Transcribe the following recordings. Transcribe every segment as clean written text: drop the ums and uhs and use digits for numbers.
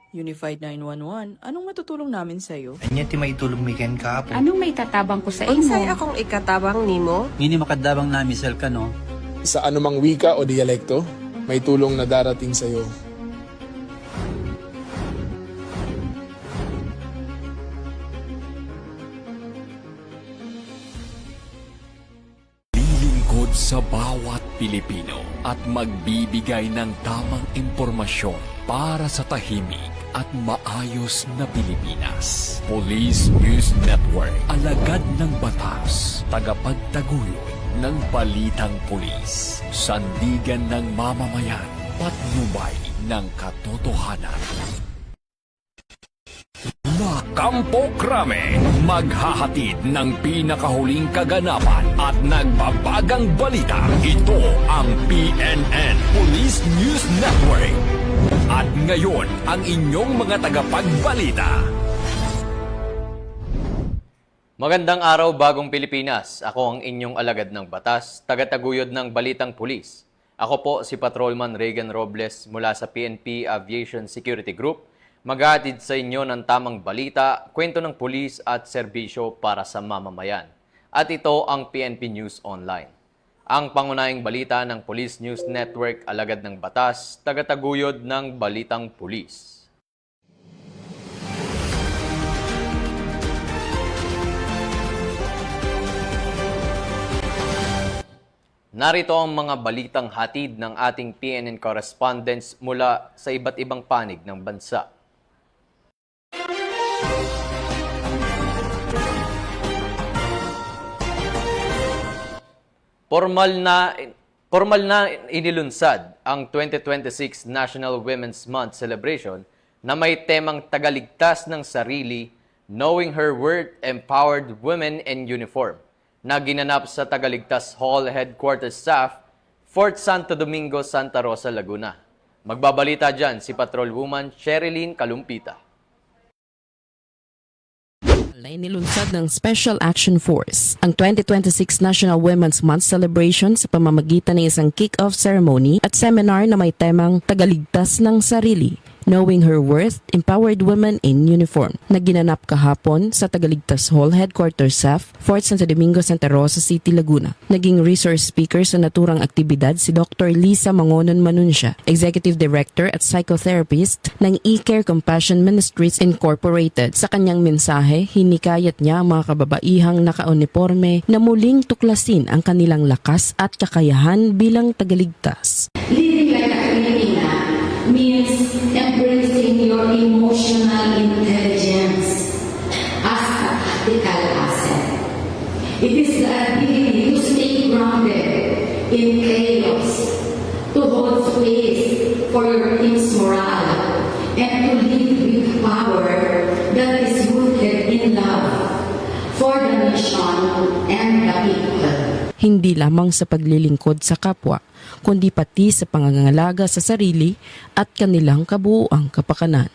Unified 911, anong matutulong namin sa'yo? Anya ti maitulog mi ken kahapon. Anong may tatabang ko sa imo? Unsay akong ikatabang nimo? Ngini makadabang na misal ka no. Sa anumang wika o dialekto, may tulong na darating sa iyo. Lilingkod sa bawat Pilipino at magbibigay ng tamang impormasyon para sa tahimik at maayos na Pilipinas. Police News Network, alagad ng batas, tagapagtaguyod ng balitang pulis, sandigan ng mamamayan, patnubay ng katotohanan. La Campo Crame, maghahatid ng pinakahuling kaganapan at nagbabagang balita. Ito ang PNN Police News Network. At ngayon, ang inyong mga tagapagbalita. Magandang araw, Bagong Pilipinas. Ako ang inyong alagad ng batas, tagataguyod ng Balitang Pulis. Ako po si Patrolman Regan Robles mula sa PNP Aviation Security Group. Maghahatid sa inyo ng tamang balita, kwento ng pulis at serbisyo para sa mamamayan. At ito ang PNP News Online. Ang pangunahing balita ng Police News Network, alagad ng batas, tagataguyod ng Balitang Pulis. Narito ang mga balitang hatid ng ating PNN correspondents mula sa iba't ibang panig ng bansa. Formal na inilunsad ang 2026 National Women's Month celebration na may temang tagaligtas ng sarili, Knowing Her Worth, Empowered Women in Uniform, na ginanap sa Tagaligtas Hall Headquarters Staff, Fort Santo Domingo, Santa Rosa, Laguna. Magbabalita dyan si Patrolwoman Sherilyn Kalumpita. Inilunsad ng Special Action Force ang 2026 National Women's Month celebration sa pamamagitan ng isang kick-off ceremony at seminar na may temang Tagaligtas ng Sarili, Knowing Her Worth, Empowered Women in Uniform, na ginanap kahapon sa Tagaligtas Hall Headquarters SAF, Fort Santo Domingo, Santa Rosa City, Laguna. Naging resource speaker sa naturang aktibidad si Dr. Lisa Mangonon Manuncia, Executive Director at Psychotherapist ng eCare Compassion Ministries Incorporated. Sa kanyang mensahe, hinikayat niya ang mga kababaihang naka-uniforme na muling tuklasin ang kanilang lakas at kakayahan bilang tagaligtas. Living like a Filipina means embracing your emotional intelligence as a tactical asset. It is the ability to stay grounded in chaos, to hold space for your team's morale, and to lead with power that is rooted in love for the nation and the people. Hindi lamang sa paglilingkod sa kapwa, kundi pati sa pangangalaga sa sarili at kanilang kabuuang kapakanan.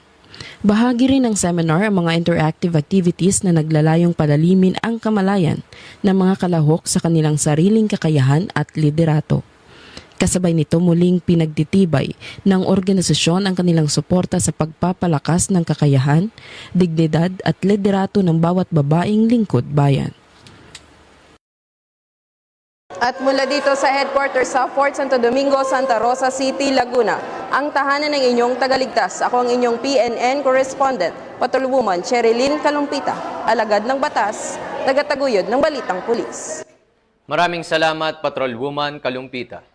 Bahagi rin ng seminar ang mga interactive activities na naglalayong palalimin ang kamalayan ng mga kalahok sa kanilang sariling kakayahan at liderato. Kasabay nito muling pinagtitibay ng organisasyon ang kanilang suporta sa pagpapalakas ng kakayahan, dignidad at liderato ng bawat babaeng lingkod bayan. At mula dito sa headquarters sa Fort Santo Domingo, Santa Rosa City, Laguna, ang tahanan ng inyong tagaligtas. Ako ang inyong PNN correspondent, Patrolwoman Sherilyn Kalumpita, alagad ng batas, tagataguyod ng Balitang Pulis. Maraming salamat, Patrolwoman Kalumpita.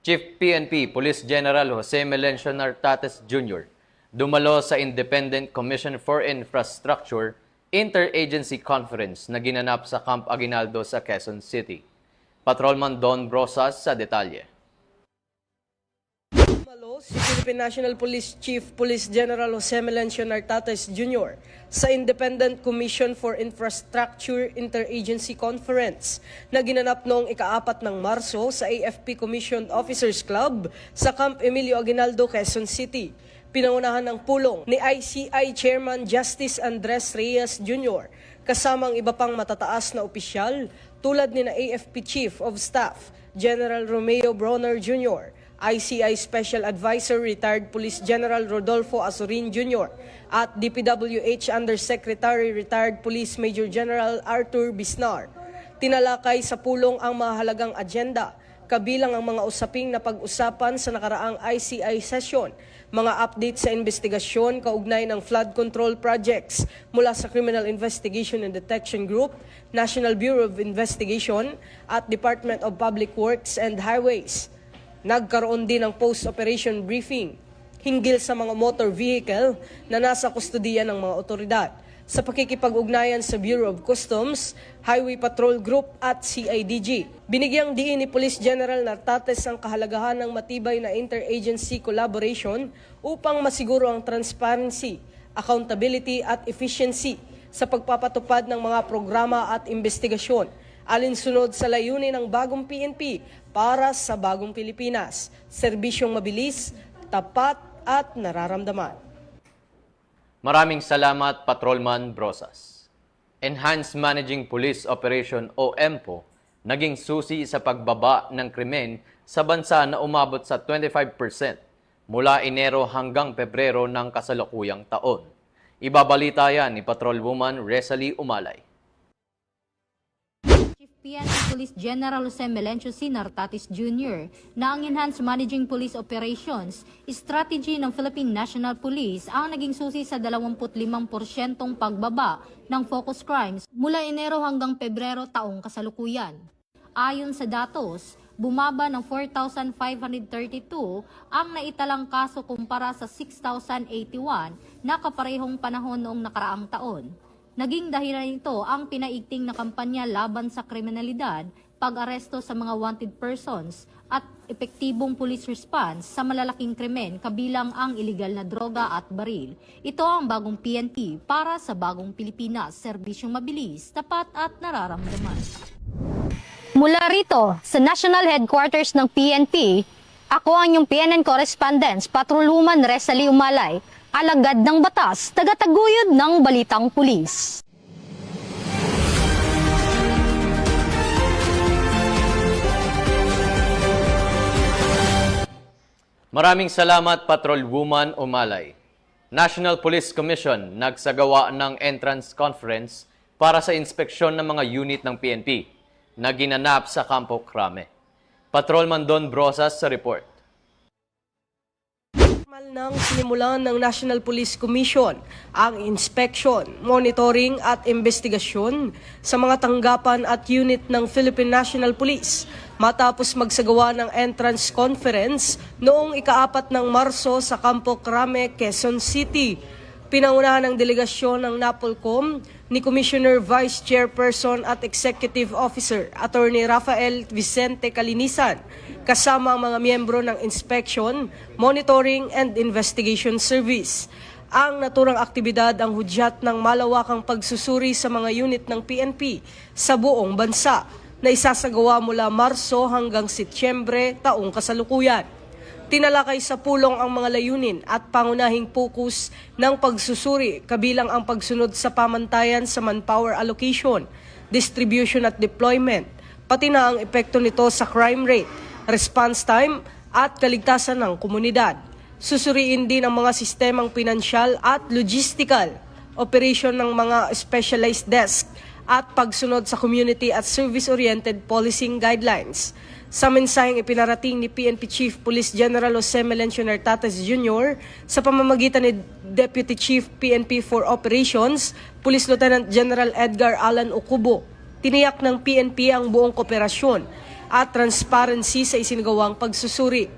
Chief PNP Police General Jose Melencio Nartates Jr. dumalo sa Independent Commission for Infrastructure Interagency Conference na ginanap sa Camp Aguinaldo sa Quezon City. Patrolman Don Brosas sa detalye. Si Philippine National Police Chief Police General Jose Melencio Nartates Jr. sa Independent Commission for Infrastructure Interagency Conference na ginanap noong ika-4 ng Marso sa AFP Commissioned Officers Club sa Camp Emilio Aguinaldo, Quezon City. Pinangunahan ng pulong ni ICI Chairman Justice Andres Reyes Jr. kasamang iba pang matataas na opisyal tulad ni na AFP Chief of Staff General Romeo Bronner Jr., ICI Special Advisor Retired Police General Rodolfo Azurin Jr. at DPWH Undersecretary Retired Police Major General Arthur Bisnar. Tinalakay sa pulong ang mahalagang agenda, kabilang ang mga usaping na pag-usapan sa nakaraang ICI session, mga update sa investigasyon kaugnay ng flood control projects mula sa Criminal Investigation and Detection Group, National Bureau of Investigation at Department of Public Works and Highways. Nagkaroon din ng post-operation briefing hinggil sa mga motor vehicle na nasa kustudiya ng mga otoridad sa pakikipag-ugnayan sa Bureau of Customs, Highway Patrol Group at CIDG. Binigyang diin ni Police General Nartates ang kahalagahan ng matibay na interagency collaboration upang masiguro ang transparency, accountability at efficiency sa pagpapatupad ng mga programa at investigasyon, alinsunod sa layunin ng bagong PNP para sa bagong Pilipinas, serbisyong mabilis, tapat at nararamdaman. Maraming salamat, Patrolman Brosas. Enhanced Managing Police Operation o EMPO naging susi sa pagbaba ng krimen sa bansa na umabot sa 25% mula Enero hanggang Pebrero ng kasalukuyang taon. Ibabalita yan ni Patrolwoman Resalie Umalay. PNP Police General Jose Melencio C. Nartates Jr. na ang Enhanced Managing Police Operations strategy ng Philippine National Police ang naging susi sa 25% pagbaba ng focus crimes mula Enero hanggang Pebrero taong kasalukuyan. Ayon sa datos, bumaba ng 4,532 ang naitalang kaso kumpara sa 6,081 na kaparehong panahon noong nakaraang taon. Naging dahilan nito ang pinaigting na kampanya laban sa kriminalidad, pag-aresto sa mga wanted persons at epektibong police response sa malalaking krimen kabilang ang iligal na droga at baril. Ito ang bagong PNP para sa bagong Pilipinas, serbisyong mabilis, tapat at nararamdaman. Mula rito sa National Headquarters ng PNP, ako ang inyong PNN Correspondent, Patrolwoman Resalie Umalay, alagad ng batas, tagataguyod ng balitang pulis. Maraming salamat, Patrolwoman Umalay. National Police Commission nagsagawa ng entrance conference para sa inspeksyon ng mga unit ng PNP na ginanap sa Campo Crame. Patrolman Don Brosas sa report. Nang sinimulan ng National Police Commission ang inspection, monitoring at investigasyon sa mga tanggapan at unit ng Philippine National Police matapos magsagawa ng entrance conference noong ika-4 ng Marso sa Campo Crame, Quezon City. Pinangunahan ng delegasyon ng NAPOLCOM ni Commissioner Vice Chairperson at Executive Officer Attorney Rafael Vicente Calinisan kasama ang mga miyembro ng Inspection, Monitoring and Investigation Service. Ang naturang aktibidad ang hudyat ng malawakang pagsusuri sa mga unit ng PNP sa buong bansa na isasagawa mula Marso hanggang Setyembre taong kasalukuyan. Tinalakay sa pulong ang mga layunin at pangunahing pokus ng pagsusuri kabilang ang pagsunod sa pamantayan sa manpower allocation, distribution at deployment, pati na ang epekto nito sa crime rate, response time at kaligtasan ng komunidad. Susuriin din ang mga sistemang pinansyal at logistical, operation ng mga specialized desk at pagsunod sa community at service-oriented policing guidelines. Sa mensaheng ipinarating ni PNP Chief Police General Jose Melencio Nartates Jr. sa pamamagitan ni Deputy Chief PNP for Operations, Police Lieutenant General Edgar Alan Ocubo, tiniyak ng PNP ang buong kooperasyon at transparency sa isinagawang pagsusuri.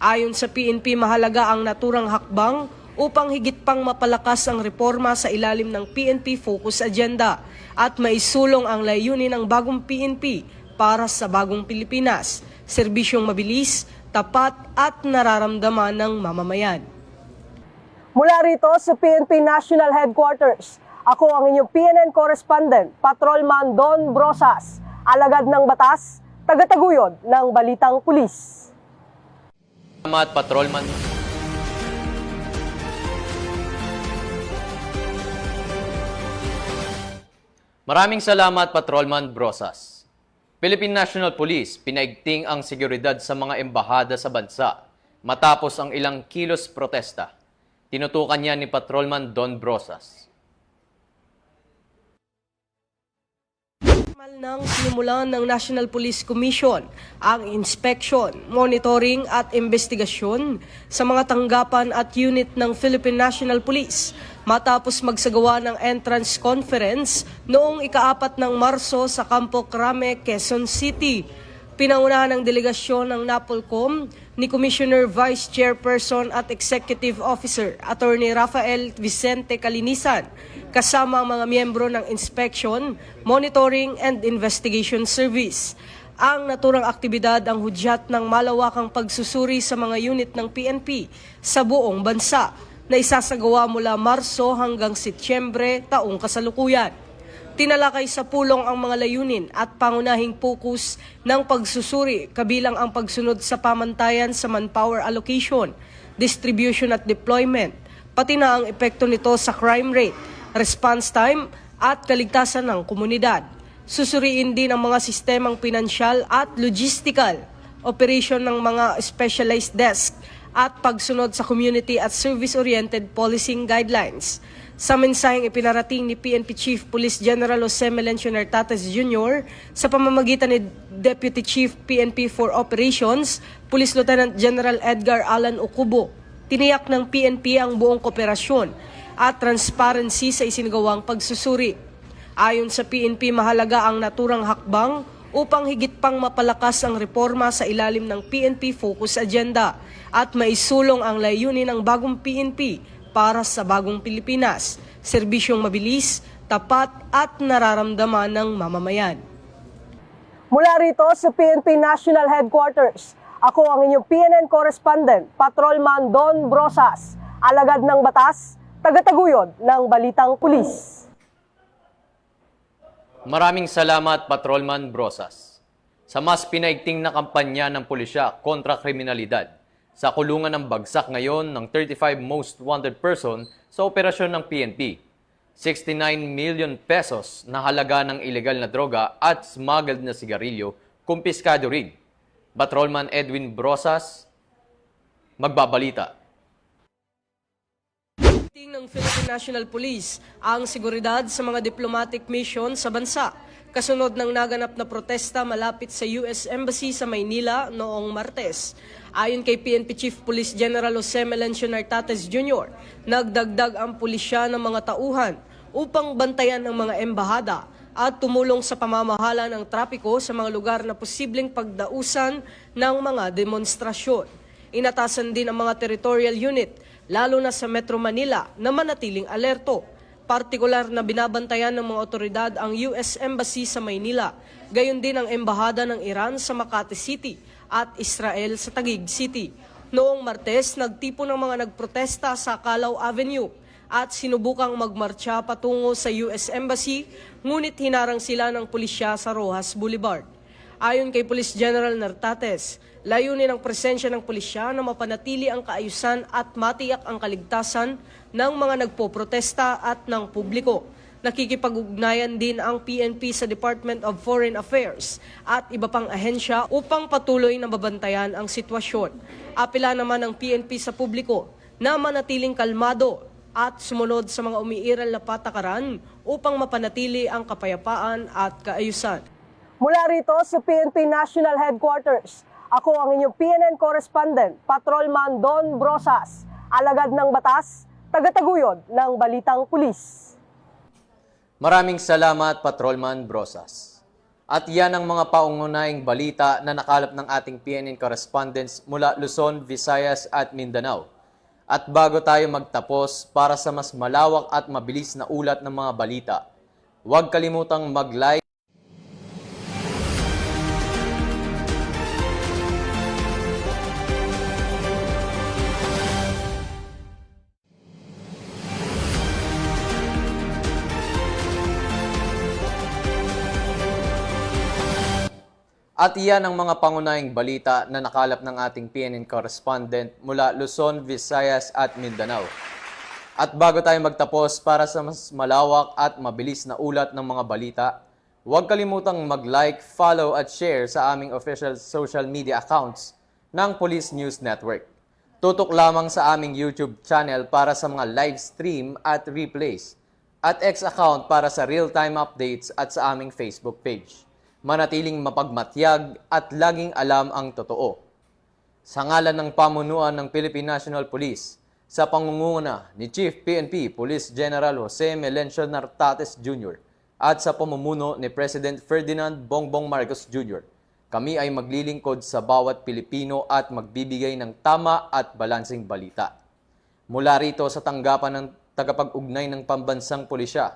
Ayon sa PNP, mahalaga ang naturang hakbang upang higit pang mapalakas ang reforma sa ilalim ng PNP Focus Agenda at maisulong ang layunin ng bagong PNP para sa bagong Pilipinas, serbisyong mabilis, tapat at nararamdaman ng mamamayan. Mula rito sa PNP National Headquarters, ako ang inyong PNN Correspondent, Patrolman Don Brosas, alagad ng batas, tagataguyod ng balitang pulis. Salamat, Patrolman. Maraming salamat, Patrolman Brosas. Philippine National Police pinaigting ang seguridad sa mga embahada sa bansa matapos ang ilang kilos protesta. Tinutukan niya ni Patrolman Don Brosas. Nang sinimulan ng National Police Commission ang inspeksyon, monitoring at investigasyon sa mga tanggapan at unit ng Philippine National Police matapos magsagawa ng entrance conference noong ika-4 ng Marso sa Campo Crame, Quezon City. Pinangunahan ng delegasyon ng NAPOLCOM ni Commissioner Vice Chairperson at Executive Officer Attorney Rafael Vicente Calinisan kasama ang mga miyembro ng Inspection, Monitoring and Investigation Service. Ang naturang aktibidad ang hudyat ng malawakang pagsusuri sa mga unit ng PNP sa buong bansa na isasagawa mula Marso hanggang Setyembre taong kasalukuyan. Tinalakay sa pulong ang mga layunin at pangunahing pokus ng pagsusuri kabilang ang pagsunod sa pamantayan sa manpower allocation, distribution at deployment, pati na ang epekto nito sa crime rate, response time at kaligtasan ng komunidad. Susuriin din ang mga sistemang pinansyal at logistical, operation ng mga specialized desk at pagsunod sa community at service-oriented policing guidelines. Sa mensaheng ipinarating ni PNP Chief Police General Jose Melencio Nartates Jr. sa pamamagitan ni Deputy Chief PNP for Operations, Police Lieutenant General Edgar Alan Ocubo, tiniyak ng PNP ang buong kooperasyon at transparency sa isinagawang pagsusuri. Ayon sa PNP, mahalaga ang naturang hakbang upang higit pang mapalakas ang reforma sa ilalim ng PNP Focus Agenda at maisulong ang layunin ng bagong PNP para sa bagong Pilipinas, serbisyong mabilis, tapat at nararamdaman ng mamamayan. Mula rito sa PNP National Headquarters, ako ang inyong PNN correspondent, Patrolman Don Brosas, alagad ng batas, tagataguyod ng Balitang Pulis. Maraming salamat, Patrolman Brosas. Sa mas pinaigting na kampanya ng pulisya kontra kriminalidad, sa kulungan ng bagsak ngayon ng 35 most wanted person sa operasyon ng PNP. 69 million pesos na halaga ng ilegal na droga at smuggled na sigarilyo kumpiskado rin. Patrolman Edwin Brosas, magbabalita. Ng Philippine National Police ang seguridad sa mga diplomatic mission sa bansa kasunod ng naganap na protesta malapit sa US Embassy sa Maynila noong Martes. Ayon kay PNP Chief Police General Jose Melencio Nartates Jr., nagdagdag ang pulisya ng mga tauhan upang bantayan ang mga embahada at tumulong sa pamamahala ng trapiko sa mga lugar na posibleng pagdausan ng mga demonstrasyon. Inatasan din ang mga territorial unit, lalo na sa Metro Manila, na manatiling alerto. Partikular na binabantayan ng mga otoridad ang US Embassy sa Maynila, gayon din ang embahada ng Iran sa Makati City at Israel sa Taguig City. Noong Martes, nagtipon ng mga nagprotesta sa Calao Avenue at sinubukang magmarcha patungo sa US Embassy, ngunit hinarang sila ng pulisya sa Rojas Boulevard. Ayon kay Police General Nartates, layunin ang presensya ng pulisya na mapanatili ang kaayusan at matiyak ang kaligtasan ng mga nagpoprotesta at ng publiko. Nakikipag-ugnayan din ang PNP sa Department of Foreign Affairs at iba pang ahensya upang patuloy na mabantayan ang sitwasyon. Apela naman ng PNP sa publiko na manatiling kalmado at sumunod sa mga umiiral na patakaran upang mapanatili ang kapayapaan at kaayusan. Mula rito sa PNP National Headquarters, ako ang inyong PNN correspondent, Patrolman Don Brosas, alagad ng batas, tagataguyod ng Balitang Pulis. Maraming salamat, Patrolman Brosas. At yan ang mga paungunahing balita na nakalap ng ating PNN correspondents mula Luzon, Visayas at Mindanao. At bago tayo magtapos, para sa mas malawak at mabilis na ulat ng mga balita, huwag kalimutang mag-like, at iyan ang mga pangunahing balita na nakalap ng ating PNN correspondent mula Luzon, Visayas at Mindanao. At bago tayo magtapos, para sa mas malawak at mabilis na ulat ng mga balita, Huwag kalimutang mag-like, follow at share sa aming official social media accounts ng Police News Network. Tutok lamang sa aming YouTube channel para sa mga live stream at replays at X account para sa real-time updates at sa aming Facebook page. Manatiling mapagmatyag at laging alam ang totoo. Sa ngalan ng pamunuan ng Philippine National Police, sa pangunguna ni Chief PNP Police General Jose Melencio Nartates Jr. at sa pamumuno ni President Ferdinand Bongbong Marcos Jr., kami ay maglilingkod sa bawat Pilipino at magbibigay ng tama at balansing balita. Mula rito sa tanggapan ng tagapag-ugnay ng pambansang pulisya,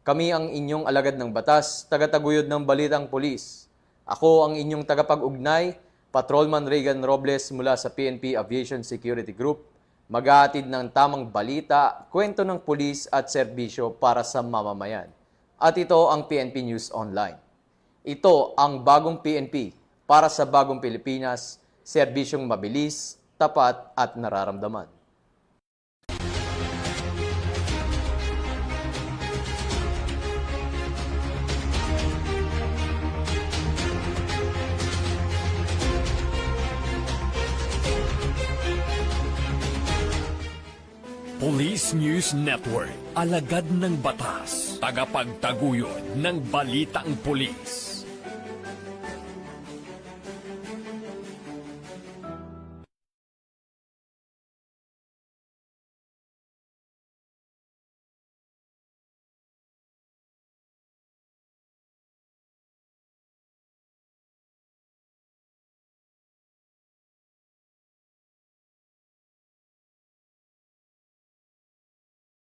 kami ang inyong alagad ng batas, tagataguyod ng balitang pulis. Ako ang inyong tagapag-ugnay, Patrolman Regan Robles mula sa PNP Aviation Security Group, maghahatid ng tamang balita, kwento ng pulis at serbisyo para sa mamamayan. At ito ang PNP News Online. Ito ang bagong PNP para sa bagong Pilipinas, serbisyong mabilis, tapat at nararamdaman. Police News Network, alagad ng batas, tagapagtaguyod ng balitang pulis.